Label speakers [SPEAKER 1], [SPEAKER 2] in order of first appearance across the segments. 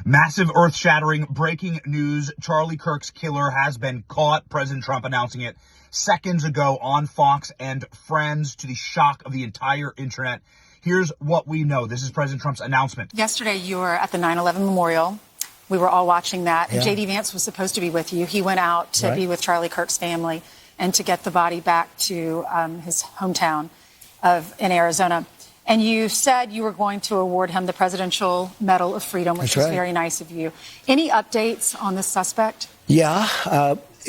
[SPEAKER 1] Massive, earth-shattering breaking news. Charlie Kirk's killer has been caught. President Trump announcing it seconds ago on Fox and Friends, to the shock of the entire internet. Here's what we know. This is President Trump's announcement.
[SPEAKER 2] Yesterday, you were at the 9/11 memorial. We were all watching that.
[SPEAKER 3] Yeah.
[SPEAKER 2] J.D. Vance was supposed to be with you. He went out to be with Charlie Kirk's family and to get the body back to his hometown in Arizona. And you said you were going to award him the Presidential Medal of Freedom, which is very nice of you. Any updates on this suspect?
[SPEAKER 3] Yeah.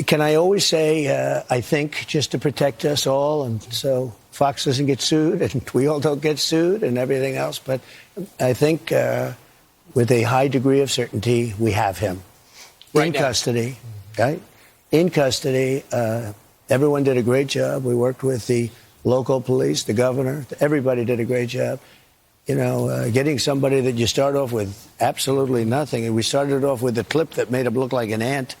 [SPEAKER 3] Can I always say, I think, just to protect us all, and so Fox doesn't get sued and we all don't get sued and everything else. But I think with a high degree of certainty, we have him in custody. Right? In custody. Everyone did a great job. We worked with the local police, the governor. Everybody did a great job. You know, getting somebody that you start off with absolutely nothing. And we started off with a clip that made him look like an ant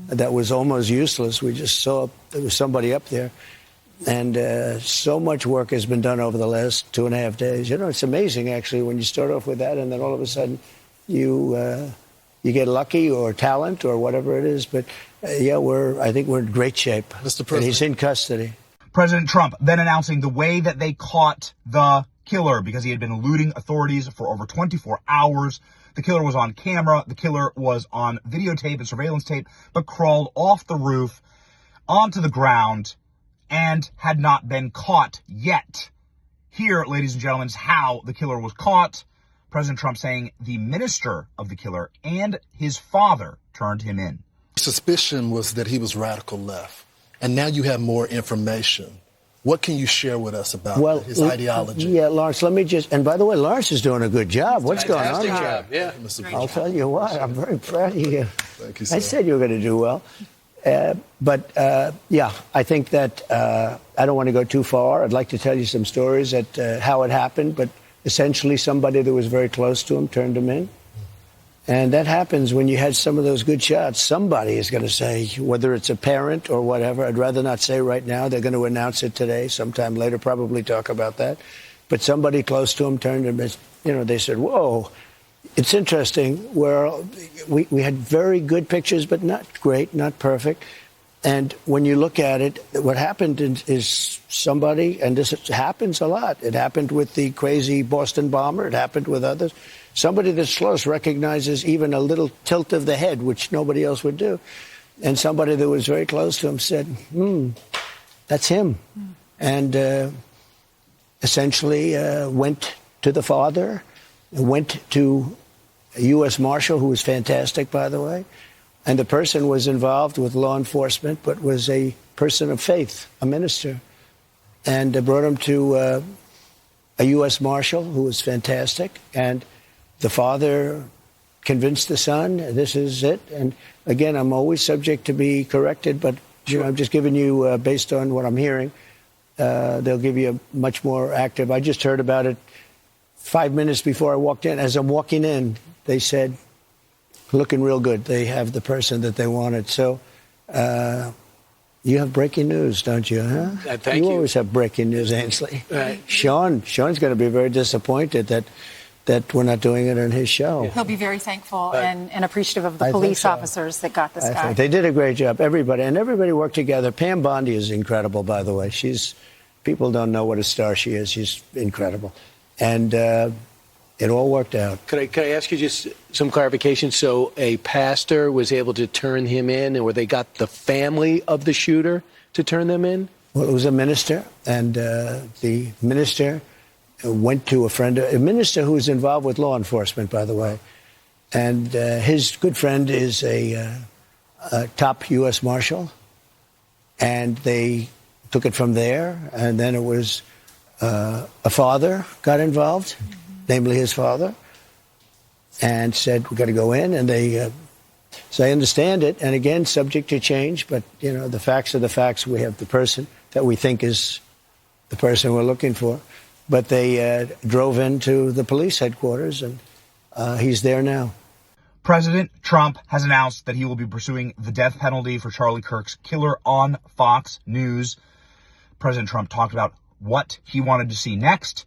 [SPEAKER 3] that was almost useless. We just saw there was somebody up there. And so much work has been done over the last 2.5 days. You know, it's amazing, actually, when you start off with that and then all of a sudden you get lucky or talent or whatever it is. But, yeah, I think we're in great shape.
[SPEAKER 4] Mr. President.
[SPEAKER 3] And he's in custody.
[SPEAKER 1] President Trump then announcing the way that they caught the killer, because he had been eluding authorities for over 24 hours. The killer was on camera. The killer was on videotape and surveillance tape, but crawled off the roof onto the ground and had not been caught yet. Here, ladies and gentlemen, is how the killer was caught. President Trump saying the minister of the killer and his father turned him in.
[SPEAKER 4] Suspicion was that he was radical left. And now you have more information. What can you share with us about his ideology?
[SPEAKER 3] Yeah, Lawrence, let me just, and by the way, Lawrence is doing a good job. What's going on?
[SPEAKER 5] Fantastic job, yeah.
[SPEAKER 3] I'll tell you what, I'm very proud of you.
[SPEAKER 4] Thank you, sir.
[SPEAKER 3] I said you were going to do well. Yeah, I think that I don't want to go too far. I'd like to tell you some stories at how it happened, but essentially somebody that was very close to him turned him in. And that happens when you had some of those good shots. Somebody is going to say, whether it's a parent or whatever, I'd rather not say right now. They're going to announce it today, sometime later, probably talk about that. But somebody close to him turned him, you know, they said, whoa. It's interesting where we had very good pictures, but not great, not perfect. And when you look at it, what happened is somebody, and this happens a lot. It happened with the crazy Boston bomber. It happened with others. Somebody that's close recognizes even a little tilt of the head, which nobody else would do. And somebody that was very close to him said, that's him. And essentially went to the father, went to a U.S. Marshal, who was fantastic, by the way. And the person was involved with law enforcement, but was a person of faith, a minister. And brought him to a U.S. Marshal, who was fantastic. And the father convinced the son, this is it. And again, I'm always subject to be corrected, but you know, I'm just giving you, based on what I'm hearing, they'll give you a much more active. I just heard about it 5 minutes before I walked in. As I'm walking in, they said, looking real good. They have the person that they wanted. So you have breaking news, don't you? Huh?
[SPEAKER 5] Thank you.
[SPEAKER 3] You always have breaking news, Ainsley.
[SPEAKER 5] Right.
[SPEAKER 3] Sean's going to be very disappointed that we're not doing it on his show.
[SPEAKER 2] He'll be very thankful and appreciative of the police officers that got this guy.
[SPEAKER 3] They did a great job. Everybody worked together. Pam Bondi is incredible, by the way. People don't know what a star she is. She's incredible. And it all worked out.
[SPEAKER 5] Could I ask you just some clarification? So a pastor was able to turn him in, or they got the family of the shooter to turn them in?
[SPEAKER 3] Well, it was a minister, and the minister went to a minister who was involved with law enforcement, by the way. And his good friend is a top U.S. Marshal. And they took it from there. And then it was a father got involved, namely his father, and said, we've got to go in. And they, so I understand it. And again, subject to change. But, you know, the facts are the facts. We have the person that we think is the person we're looking for. But they drove into the police headquarters, and he's there now.
[SPEAKER 1] President Trump has announced that he will be pursuing the death penalty for Charlie Kirk's killer on Fox News. President Trump talked about what he wanted to see next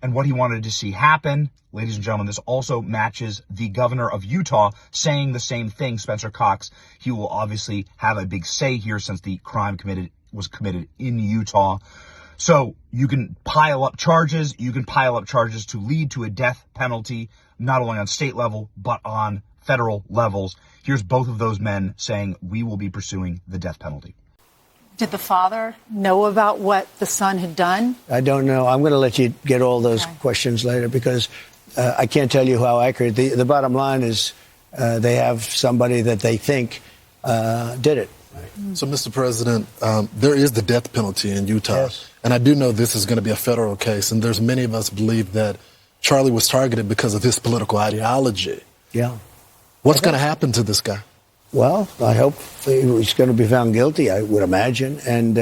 [SPEAKER 1] and what he wanted to see happen. Ladies and gentlemen, this also matches the governor of Utah saying the same thing, Spencer Cox. He will obviously have a big say here since the crime was committed in Utah. So you can pile up charges. You can pile up charges to lead to a death penalty, not only on state level, but on federal levels. Here's both of those men saying we will be pursuing the death penalty.
[SPEAKER 2] Did the father know about what the son had done?
[SPEAKER 3] I don't know. I'm going to let you get all those questions later because I can't tell you how accurate. The bottom line is they have somebody that they think did it.
[SPEAKER 4] So, Mr. President, there is the death penalty in Utah.
[SPEAKER 3] Yes.
[SPEAKER 4] And I do know this is going to be a federal case. And there's many of us believe that Charlie was targeted because of his political ideology.
[SPEAKER 3] Yeah.
[SPEAKER 4] What's going to happen to this guy?
[SPEAKER 3] Well, I hope he's going to be found guilty, I would imagine. And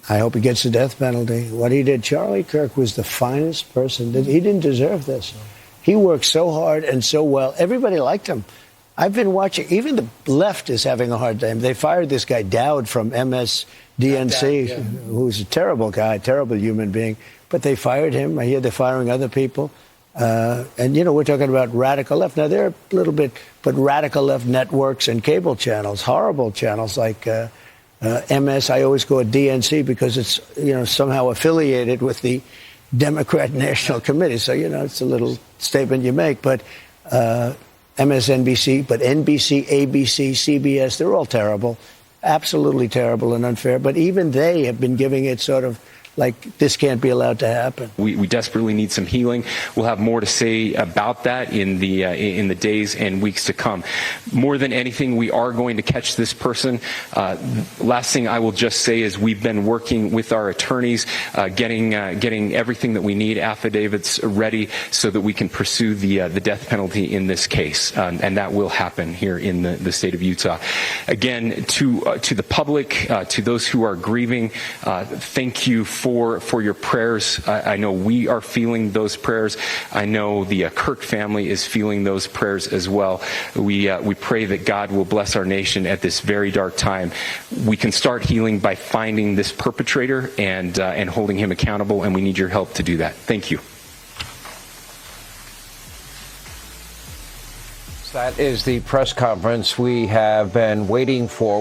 [SPEAKER 3] I hope he gets the death penalty. What he did, Charlie Kirk was the finest person. He didn't deserve this. He worked so hard and so well. Everybody liked him. I've been watching. Even the left is having a hard time. They fired this guy, Dowd, from MSDNC, who's a terrible guy, terrible human being. But they fired him. I hear they're firing other people. And, you know, we're talking about radical left. Now, they're a little bit, but radical left networks and cable channels, horrible channels like MS. I always go at DNC because it's, you know, somehow affiliated with the Democrat National Committee. So, you know, it's a little statement you make. But MSNBC, but NBC, ABC, CBS, they're all terrible, absolutely terrible and unfair. But even they have been giving it sort of like this can't be allowed to happen.
[SPEAKER 6] We desperately need some healing. We'll have more to say about that in the days and weeks to come. More than anything, we are going to catch this person. Last thing I will just say is we've been working with our attorneys, getting everything that we need, affidavits ready, so that we can pursue the death penalty in this case, and that will happen here in the state of Utah. Again, to the public, to those who are grieving, thank you for your prayers. I know we are feeling those prayers. I know the Kirk family is feeling those prayers as well. We pray that God will bless our nation at this very dark time. We can start healing by finding this perpetrator and holding him accountable, and we need your help to do that. Thank you.
[SPEAKER 7] That is the press conference we have been waiting for.